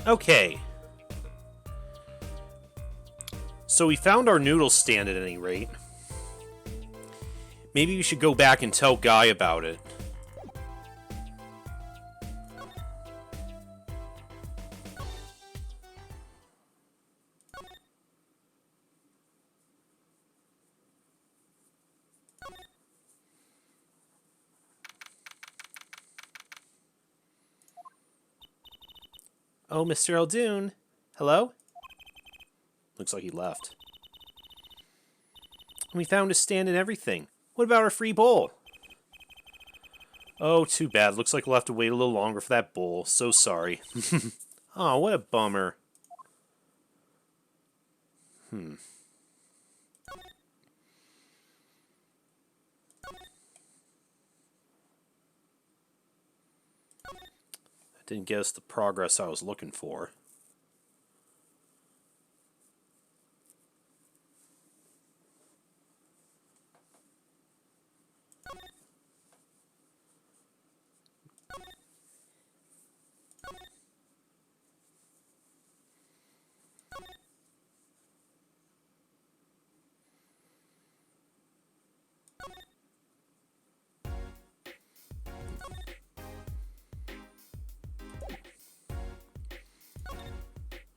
Okay. So we found our noodle stand at any rate. Maybe we should go back and tell Guy about it. Oh, Mr. Eldoon. Hello? Looks like he left. We found a stand and everything. What about our free bowl? Oh, too bad. Looks like we'll have to wait a little longer for that bowl. So sorry. Oh, what a bummer. I didn't get us the progress I was looking for.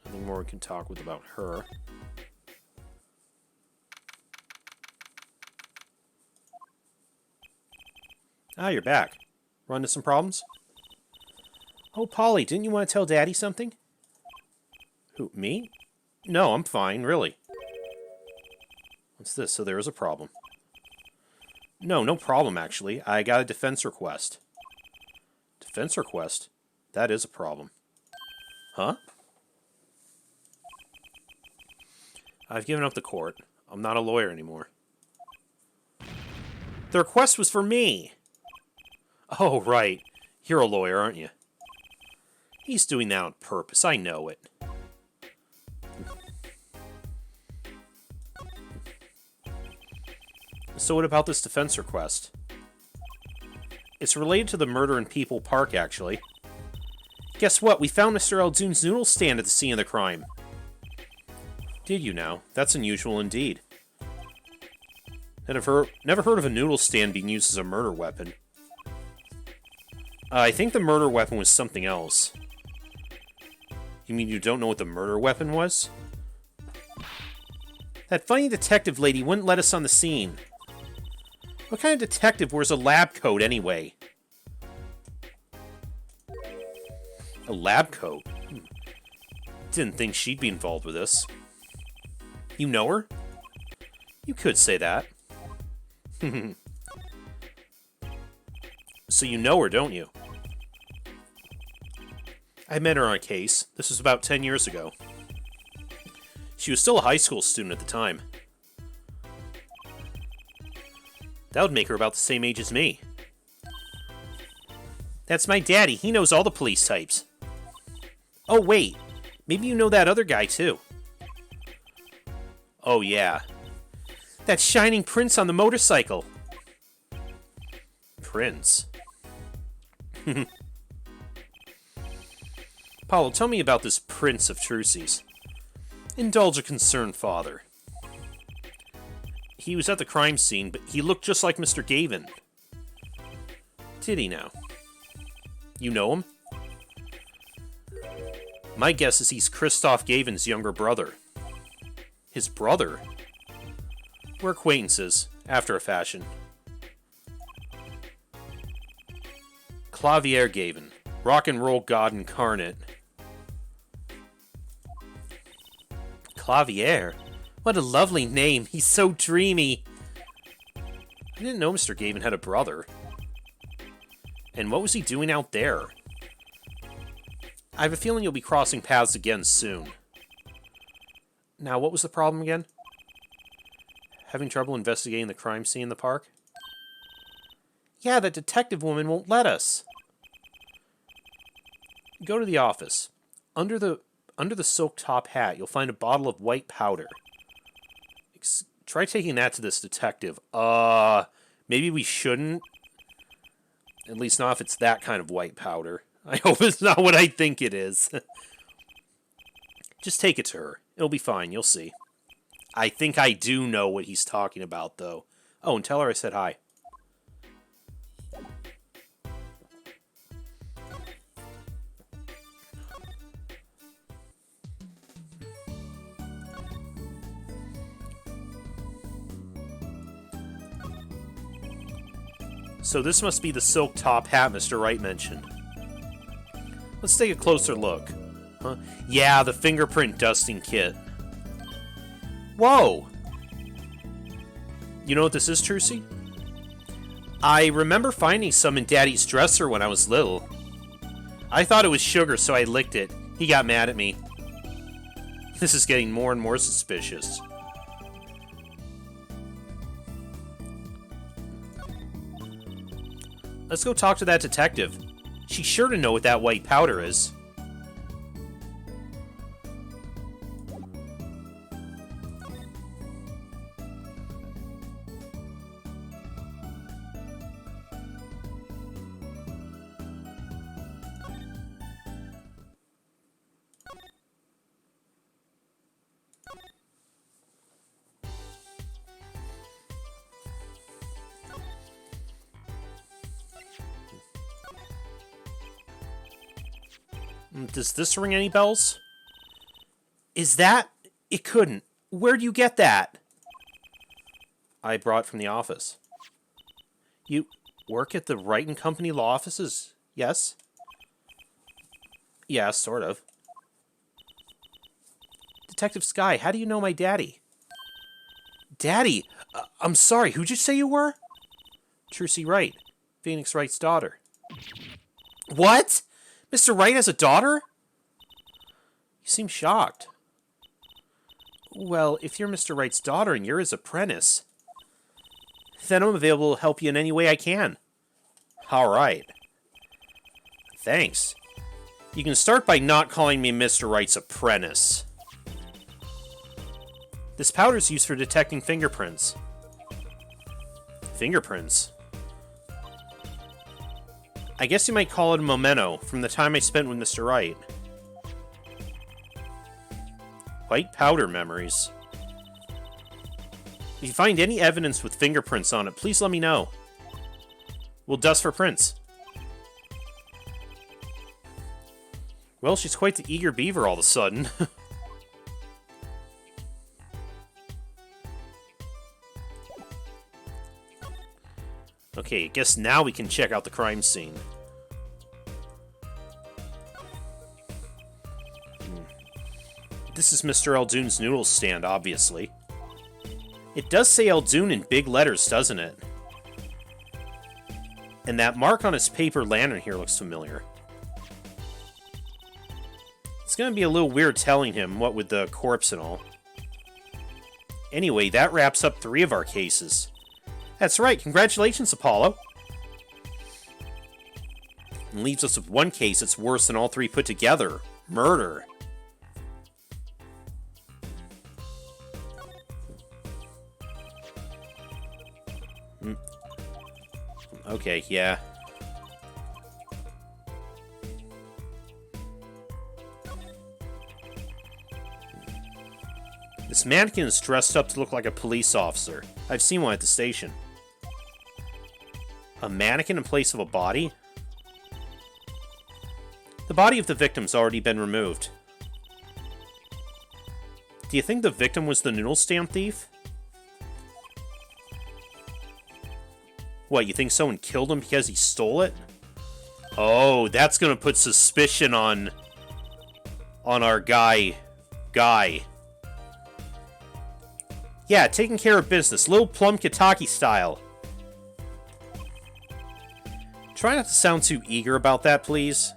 Nothing more we can talk with about her. Ah, you're back. Run into some problems? Oh, Polly, didn't you want to tell Daddy something? Who, me? No, I'm fine, really. What's this? So there is a problem. No problem, actually. I got a defense request. Defense request? That is a problem. Huh? I've given up the court. I'm not a lawyer anymore. The request was for me! Oh, right. You're a lawyer, aren't you? He's doing that on purpose. I know it. So what about this defense request? It's related to the murder in People Park, actually. Guess what? We found Mr. Eldoon's noodle stand at the scene of the crime. Did you now? That's unusual indeed. Never heard of a noodle stand being used as a murder weapon. I think the murder weapon was something else. You mean you don't know what the murder weapon was? That funny detective lady wouldn't let us on the scene. What kind of detective wears a lab coat, anyway? A lab coat? Didn't think she'd be involved with this. You know her? You could say that. So you know her, don't you? I met her on a case. This was about 10 years ago. She was still a high school student at the time. That would make her about the same age as me. That's my daddy. He knows all the police types. Oh, wait. Maybe you know that other guy, too. Oh, yeah. That shining prince on the motorcycle. Prince? Paulo, tell me about this Prince of Trucy's. Indulge a concerned father. He was at the crime scene, but he looked just like Mr. Gavin. Did he now? You know him? My guess is he's Christoph Gavin's younger brother. His brother? We're acquaintances, after a fashion. Clavier Gavin, rock and roll god incarnate. Clavier? What a lovely name. He's so dreamy. I didn't know Mr. Gavin had a brother. And what was he doing out there? I have a feeling you'll be crossing paths again soon. Now, what was the problem again? Having trouble investigating the crime scene in the park? Yeah, that detective woman won't let us. Go to the office. Under the silk top hat, you'll find a bottle of white powder. Try taking that to this detective. Maybe we shouldn't. At least not if it's that kind of white powder. I hope it's not what I think it is. Just take it to her. It'll be fine, you'll see. I think I do know what he's talking about, though. Oh, and tell her I said hi. So this must be the silk top hat Mr. Wright mentioned. Let's take a closer look. Huh? Yeah, the fingerprint dusting kit. Whoa! You know what this is, Trucy? I remember finding some in Daddy's dresser when I was little. I thought it was sugar, so I licked it. He got mad at me. This is getting more and more suspicious. Let's go talk to that detective. She's sure to know what that white powder is. Does this ring any bells? Is that... It couldn't. Where do you get that? I brought from the office. You work at the Wright and Company law offices? Yes? Yeah, sort of. Detective Sky, how do you know my daddy? Daddy? I'm sorry, who'd you say you were? Trucy Wright, Phoenix Wright's daughter. What? Mr. Wright has a daughter? You seem shocked. Well, if you're Mr. Wright's daughter and you're his apprentice, then I'm available to help you in any way I can. All right. Thanks. You can start by not calling me Mr. Wright's apprentice. This powder's used for detecting fingerprints. Fingerprints? I guess you might call it a memento from the time I spent with Mr. Wright. White powder memories. If you find any evidence with fingerprints on it, please let me know. We'll dust for prints. Well, she's quite the eager beaver all of a sudden. Okay, I guess now we can check out the crime scene. This is Mr. Eldoon's noodle stand, obviously. It does say Eldoon in big letters, doesn't it? And that mark on his paper lantern here looks familiar. It's gonna be a little weird telling him, what with the corpse and all. Anyway, that wraps up 3 of our cases. That's right, congratulations, Apollo! And leaves us with 1 case that's worse than all 3 put together. Murder. Okay, yeah. This mannequin is dressed up to look like a police officer. I've seen one at the station. A mannequin in place of a body? The body of the victim's already been removed. Do you think the victim was the noodle stand thief? What, you think someone killed him because he stole it? Oh, that's gonna put suspicion on our guy. Yeah, taking care of business. Little Plum Kitaki style. Try not to sound too eager about that, please.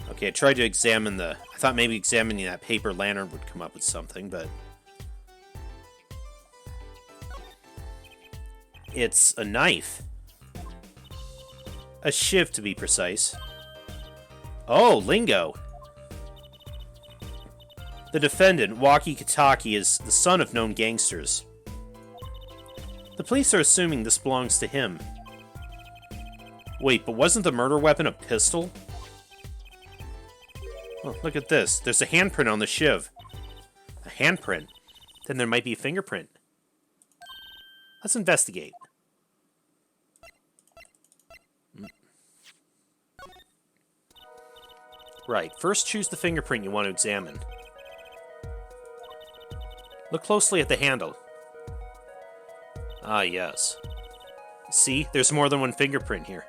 Okay, I tried to examine the... I thought maybe examining that paper lantern would come up with something, but... It's a knife. A shiv, to be precise. Oh, lingo. The defendant, Waki Kitaki, is the son of known gangsters. The police are assuming this belongs to him. Wait, but wasn't the murder weapon a pistol? Oh, look at this. There's a handprint on the shiv. A handprint? Then there might be a fingerprint. Let's investigate. Right, first choose the fingerprint you want to examine. Look closely at the handle. Ah, yes. See, there's more than one fingerprint here.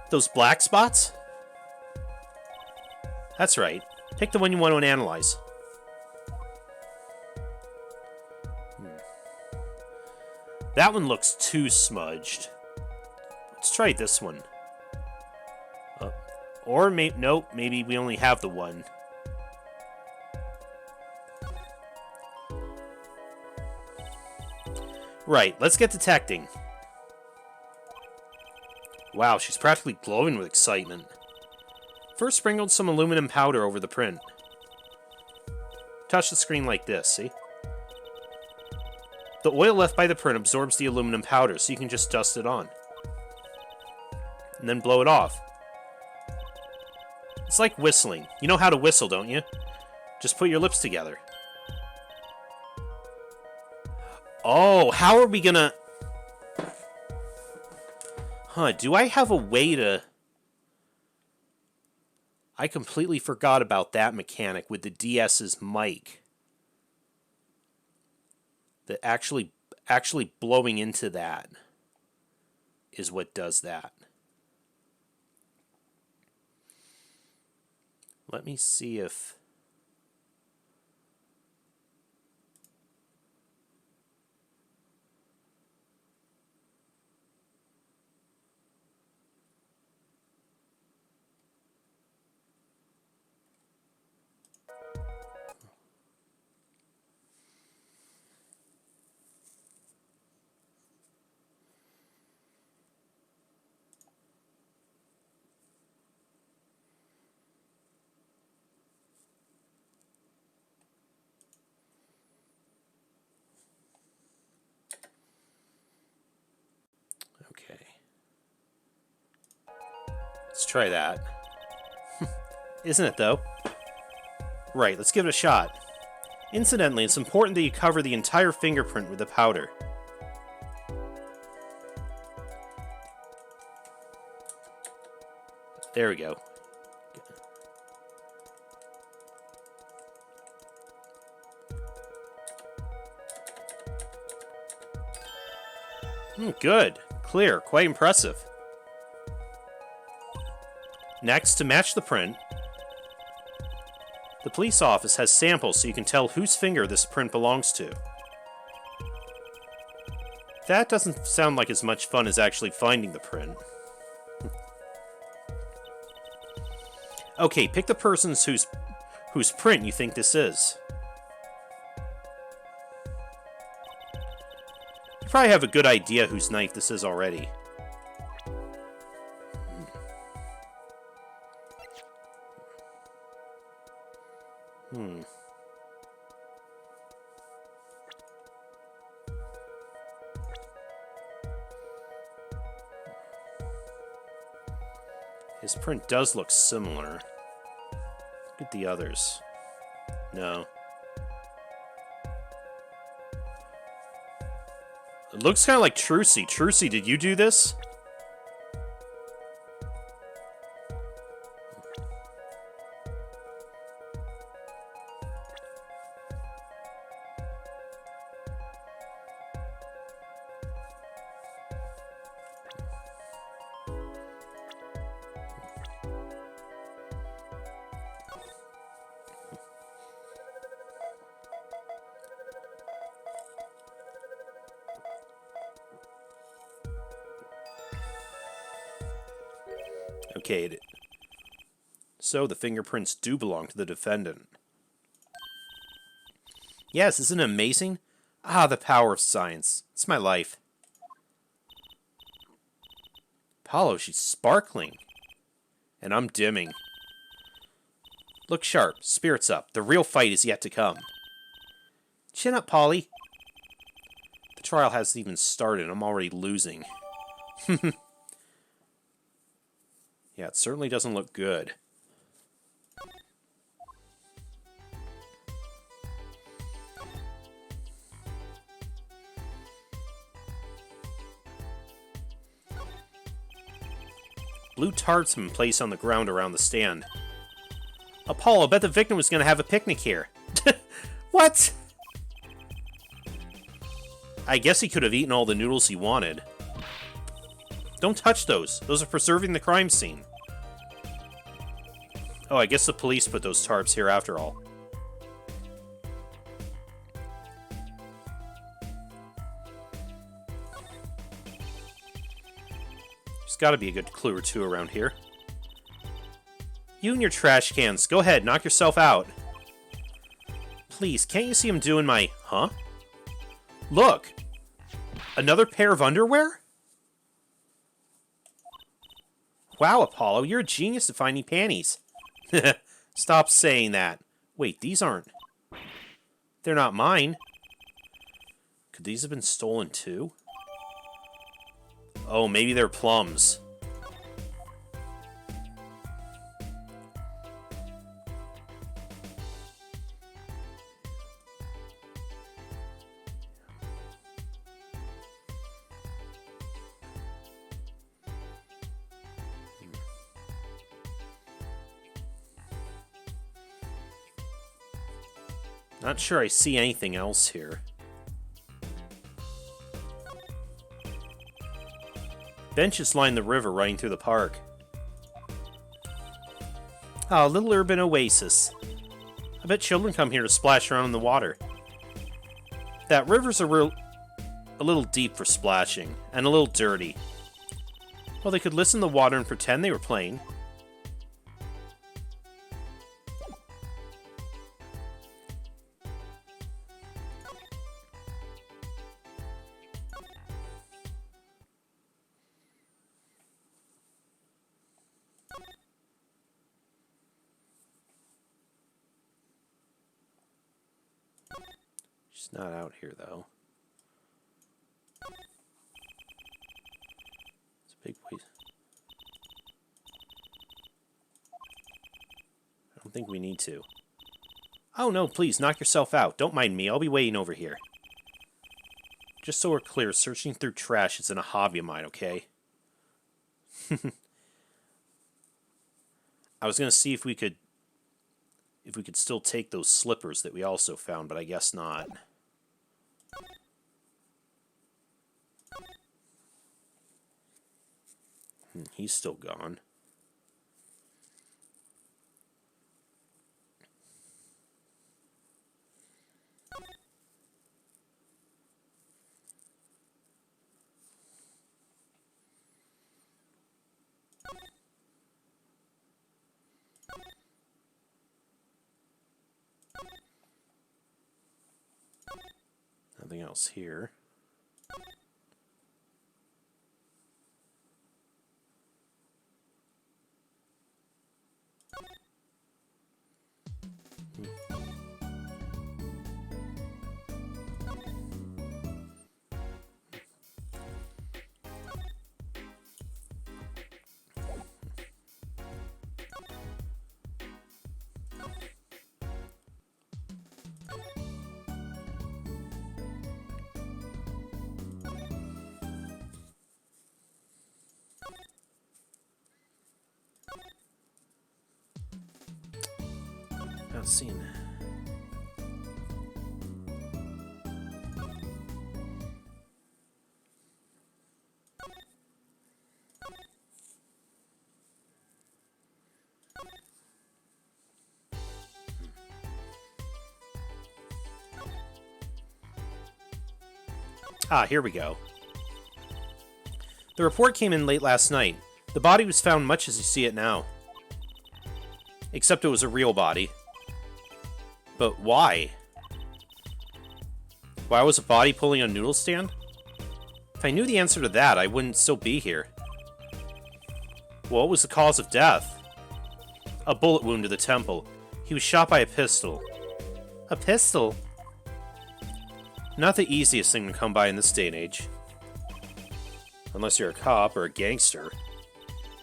Those black spots? That's right. Pick the one you want to analyze. That one looks too smudged. Let's try this one. Or nope, maybe we only have the one. Right, let's get detecting. Wow, she's practically glowing with excitement. First sprinkled some aluminum powder over the print. Touch the screen like this, see? The oil left by the print absorbs the aluminum powder, so you can just dust it on. And then blow it off. It's like whistling. You know how to whistle, don't you? Just put your lips together. Oh, how are we gonna... Huh, do I have a way to... I completely forgot about that mechanic with the DS's mic. That actually blowing into that is what does that. Let me see if... Okay. Let's try that. Isn't it, though? Right, let's give it a shot. Incidentally, it's important that you cover the entire fingerprint with the powder. There we go. Good. Clear. Quite impressive. Next, to match the print, the police office has samples so you can tell whose finger this print belongs to. That doesn't sound like as much fun as actually finding the print. Okay, pick the person whose print you think this is. You probably have a good idea whose knife this is already. His print does look similar. Look at the others. No. It looks kind of like Trucy. Trucy, did you do this? Okay, so the fingerprints do belong to the defendant. Yes, isn't it amazing? Ah, the power of science. It's my life. Apollo, she's sparkling. And I'm dimming. Look sharp, spirits up. The real fight is yet to come. Chin up, Polly. trial hasn't even started. I'm already losing. Yeah, it certainly doesn't look good. Blue tarts have been placed on the ground around the stand. Apollo, I bet the victim was going to have a picnic here. What? I guess he could have eaten all the noodles he wanted. Don't touch those. Those are preserving the crime scene. Oh, I guess the police put those tarps here after all. There's got to be a good clue or two around here. You and your trash cans. Go ahead, knock yourself out. Please, can't you see I'm doing my... Huh? Look! Another pair of underwear? Wow, Apollo, you're a genius at finding panties. Stop saying that. Wait, these aren't... They're not mine. Could these have been stolen too? Oh, maybe they're Plum's. Not sure I see anything else here. Benches line the river running through the park. Oh, a little urban oasis. I bet children come here to splash around in the water. That river's a little deep for splashing, and a little dirty. Well, they could listen to the water and pretend they were playing. She's not out here, though. It's a big place. I don't think we need to. Oh, no, please, knock yourself out. Don't mind me. I'll be waiting over here. Just so we're clear, searching through trash isn't a hobby of mine, okay? I was going to see if we could still take those slippers that we also found, but I guess not. He's still gone. Nothing else here. Not seeing that. Ah, here we go. The report came in late last night. The body was found much as you see it now. Except it was a real body. But why? Why was a body pulling a noodle stand? If I knew the answer to that, I wouldn't still be here. What was the cause of death? A bullet wound to the temple. He was shot by a pistol. A pistol? Not the easiest thing to come by in this day and age. Unless you're a cop or a gangster.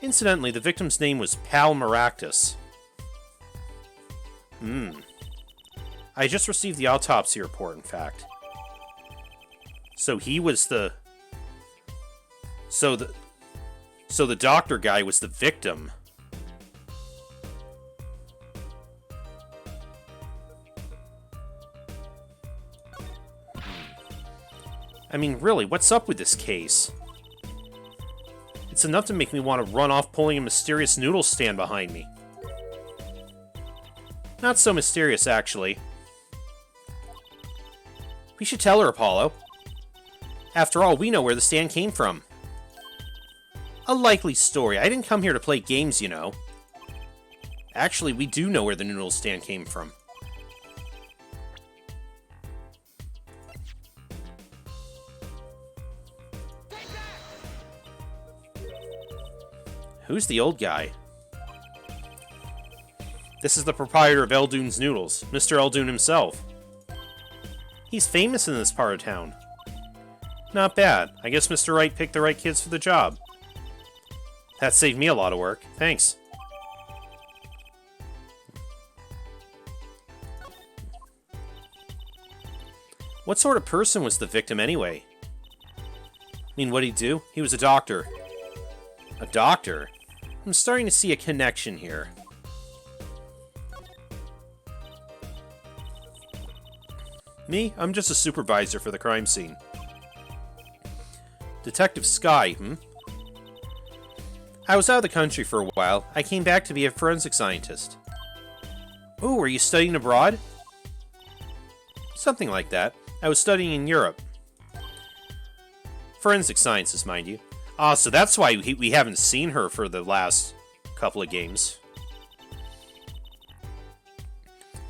Incidentally, the victim's name was Pal Maractus. I just received the autopsy report, in fact. So he was the... So the doctor guy was the victim. I mean, really, what's up with this case? It's enough to make me want to run off pulling a mysterious noodle stand behind me. Not so mysterious, actually. We should tell her, Apollo. After all, we know where the stand came from. A likely story. I didn't come here to play games, you know. Actually, we do know where the noodle stand came from. Who's the old guy? This is the proprietor of Eldoon's Noodles, Mr. Eldoon himself. He's famous in this part of town. Not bad. I guess Mr. Wright picked the right kids for the job. That saved me a lot of work. Thanks. What sort of person was the victim anyway? I mean, what'd he do? He was a doctor. A doctor? I'm starting to see a connection here. Me? I'm just a supervisor for the crime scene. Detective Sky, I was out of the country for a while. I came back to be a forensic scientist. Ooh, were you studying abroad? Something like that. I was studying in Europe. Forensic sciences, mind you. Ah, so that's why we haven't seen her for the last couple of games.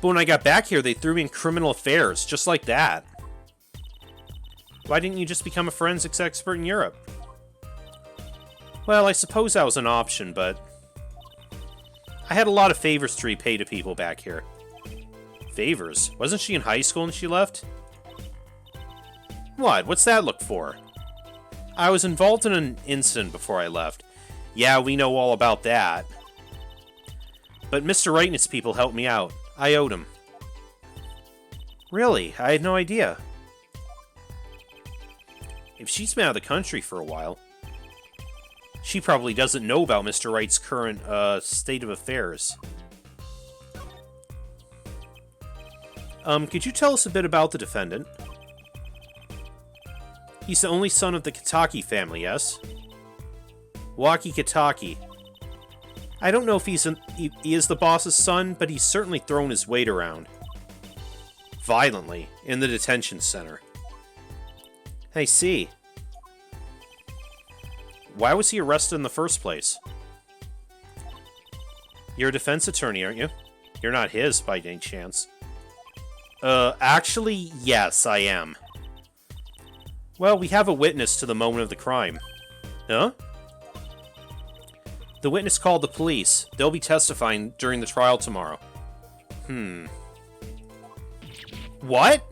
But when I got back here, they threw me in criminal affairs, just like that. Why didn't you just become a forensics expert in Europe? Well, I suppose that was an option, but... I had a lot of favors to repay to people back here. Favors? Wasn't she in high school when she left? What? What's that look for? I was involved in an incident before I left. Yeah, we know all about that. But Mr. Wright and his people helped me out. I owed him. Really? I had no idea. If she's been out of the country for a while, she probably doesn't know about Mr. Wright's current state of affairs. Could you tell us a bit about the defendant? He's the only son of the Kitaki family, yes? Waki Kitaki. I don't know if he is the boss's son, but he's certainly thrown his weight around. Violently, in the detention center. I see. Why was he arrested in the first place? You're a defense attorney, aren't you? You're not his, by any chance. Actually, yes, I am. Well, we have a witness to the moment of the crime. Huh? The witness called the police. They'll be testifying during the trial tomorrow. What?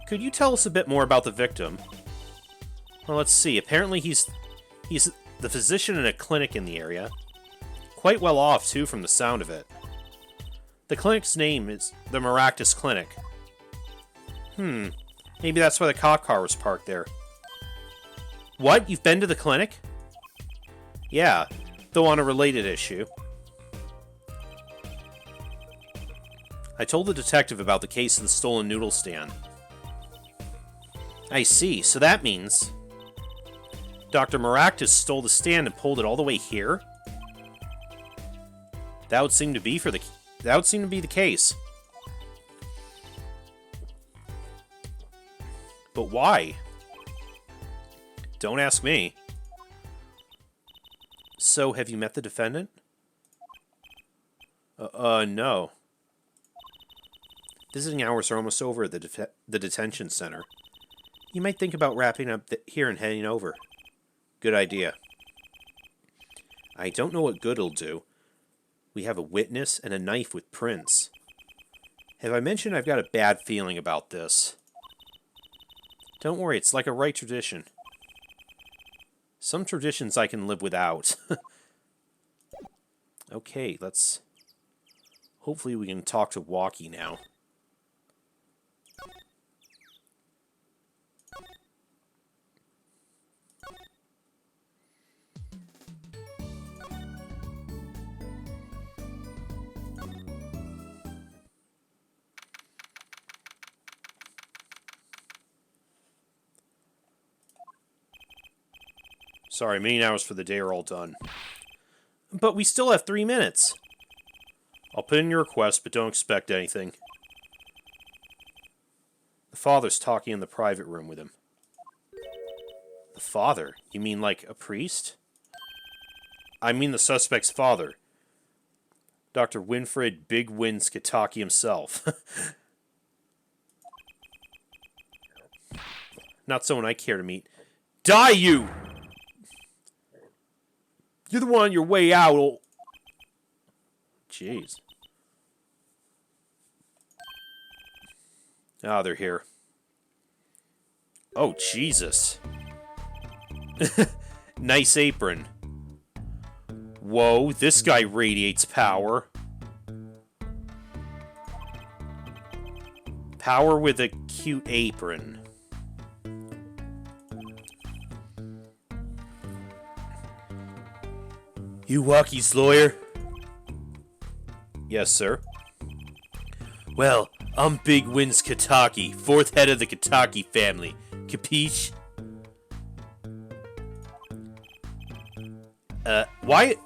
Could you tell us a bit more about the victim? Well, let's see. Apparently he's the physician in a clinic in the area. Quite well off, too, from the sound of it. The clinic's name is the Maractus Clinic. Maybe that's why the cop car was parked there. What? You've been to the clinic? Yeah, though on a related issue. I told the detective about the case of the stolen noodle stand. I see, so that means... Dr. Maractus stole the stand and pulled it all the way here? That would seem to be the case. But why? Don't ask me. So, have you met the defendant? No. Visiting hours are almost over at the detention center. You might think about wrapping up here and heading over. Good idea. I don't know what good it'll do. We have a witness and a knife with prints. Have I mentioned I've got a bad feeling about this? Don't worry, it's like a right tradition. Some traditions I can live without. Okay, let's... Hopefully we can talk to Walkie now. Sorry, main hours for the day are all done. But we still have 3 minutes. I'll put in your request, but don't expect anything. The father's talking in the private room with him. The father? You mean like a priest? I mean the suspect's father. Dr. Winfred Big Win Skataki himself. Not someone I care to meet. Die, you! You're the one on your way out. Jeez. Ah, they're here. Oh, Jesus. Nice apron. Whoa, this guy radiates power. Power with a cute apron. You Walkie's lawyer? Yes, sir. Well, I'm Big Wins Kataki, 4th head of the Kataki family. Capiche? Why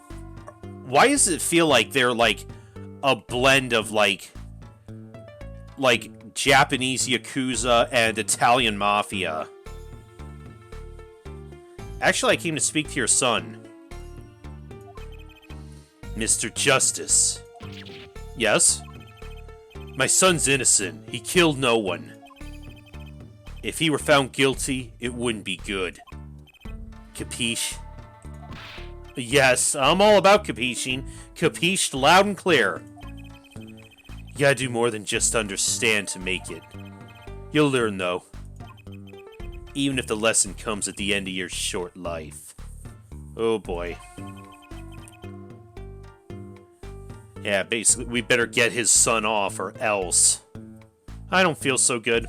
does it feel like they're like a blend of like Japanese Yakuza and Italian Mafia? Actually, I came to speak to your son. Mr. Justice. Yes? My son's innocent. He killed no one. If he were found guilty, it wouldn't be good. Capiche? Yes, I'm all about capiching. Capiche loud and clear. You gotta do more than just understand to make it. You'll learn, though. Even if the lesson comes at the end of your short life. Oh boy. Yeah, basically, we better get his son off or else. I don't feel so good.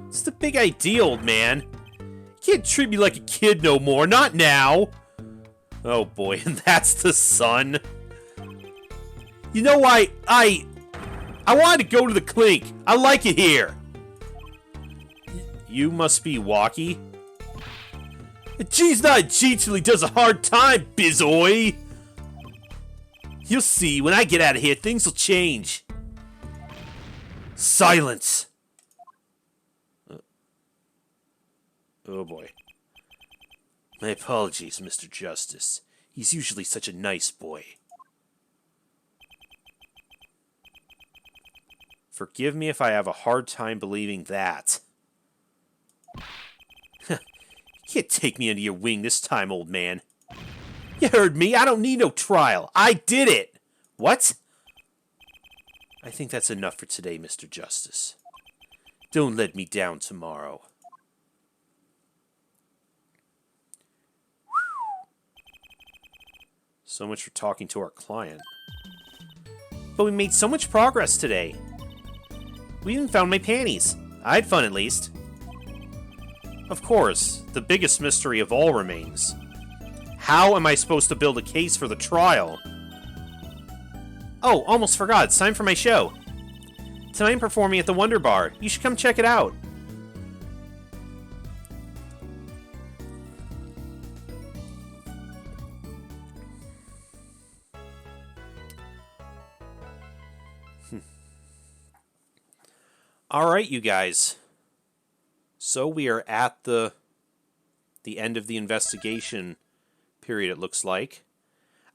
It's the big idea, old man. You can't treat me like a kid no more, not now. Oh boy, and that's the son. You know why I wanted to go to the clinic. I like it here. You must be Walkie. G's not a G till he does a hard time, bizoy. You'll see, when I get out of here, things will change. Silence! Oh boy. My apologies, Mr. Justice. He's usually such a nice boy. Forgive me if I have a hard time believing that. You can't take me under your wing this time, old man. You heard me. I don't need no trial. I did it. What? I think that's enough for today, Mr. Justice. Don't let me down tomorrow. So much for talking to our client. But we made so much progress today. We even found my panties. I had fun, at least. Of course, the biggest mystery of all remains. How am I supposed to build a case for the trial? Oh, almost forgot. It's time for my show. Tonight I'm performing at the Wonder Bar. You should come check it out. Alright, you guys. So we are at the end of the investigation period, it looks like.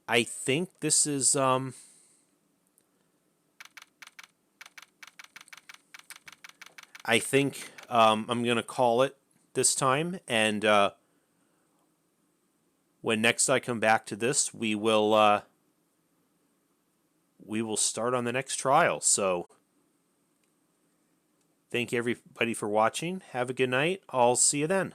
I think this is, I think I'm going to call it this time, and when next I come back to this, we will we will start on the next trial. So, thank you everybody for watching. Have a good night. I'll see you then.